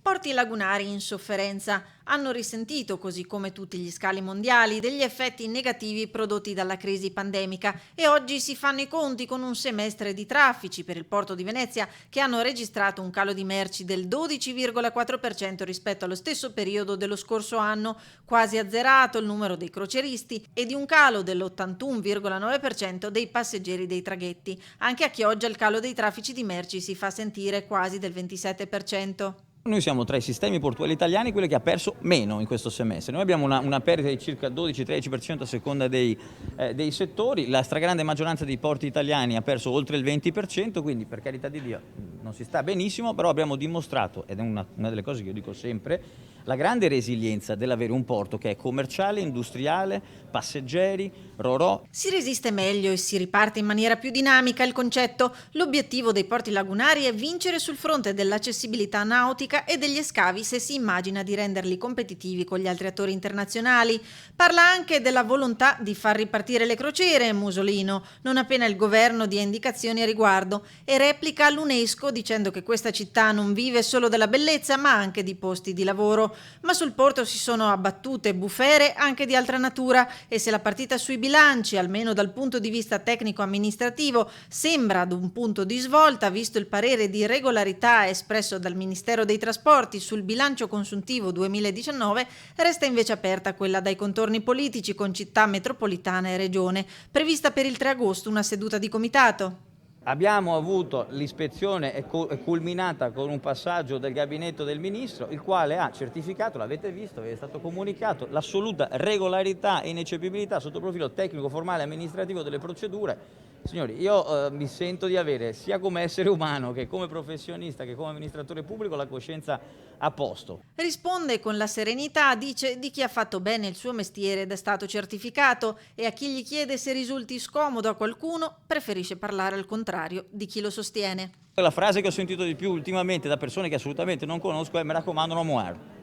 Porti lagunari in sofferenza hanno risentito, così come tutti gli scali mondiali, degli effetti negativi prodotti dalla crisi pandemica e oggi si fanno i conti con un semestre di traffici per il porto di Venezia che hanno registrato un calo di merci del 12,4% rispetto allo stesso periodo dello scorso anno, quasi azzerato il numero dei crocieristi e di un calo dell'81,9% dei passeggeri dei traghetti. Anche a Chioggia il calo dei traffici di merci si fa sentire quasi del 27%. Noi siamo tra i sistemi portuali italiani quelli che ha perso meno in questo semestre. Noi abbiamo una perdita di circa 12-13% a seconda dei settori, la stragrande maggioranza dei porti italiani ha perso oltre il 20%, quindi per carità di Dio non si sta benissimo, però abbiamo dimostrato, ed è una delle cose che io dico sempre, la grande resilienza dell'avere un porto che è commerciale, industriale, passeggeri, ro-ro. Si resiste meglio e si riparte in maniera più dinamica il concetto. L'obiettivo dei porti lagunari è vincere sul fronte dell'accessibilità nautica e degli scavi se si immagina di renderli competitivi con gli altri attori internazionali. Parla anche della volontà di far ripartire le crociere, Musolino, non appena il governo dia indicazioni a riguardo, e replica all'UNESCO dicendo che questa città non vive solo della bellezza ma anche di posti di lavoro. Ma sul porto si sono abbattute bufere anche di altra natura e se la partita sui bilanci, almeno dal punto di vista tecnico-amministrativo, sembra ad un punto di svolta, visto il parere di regolarità espresso dal Ministero dei Trasporti sul bilancio consuntivo 2019, resta invece aperta quella dai contorni politici con città metropolitana e regione, prevista per il 3 agosto una seduta di comitato. Abbiamo avuto l'ispezione è culminata con un passaggio del gabinetto del ministro, il quale ha certificato, l'avete visto, è stato comunicato, l'assoluta regolarità e ineccepibilità sotto il profilo tecnico, formale e amministrativo delle procedure. Signori, io mi sento di avere sia come essere umano che come professionista che come amministratore pubblico la coscienza a posto. Risponde con la serenità, dice, di chi ha fatto bene il suo mestiere ed è stato certificato, e a chi gli chiede se risulti scomodo a qualcuno preferisce parlare al contrario di chi lo sostiene. La frase che ho sentito di più ultimamente da persone che assolutamente non conosco è: mi raccomando, non muoio.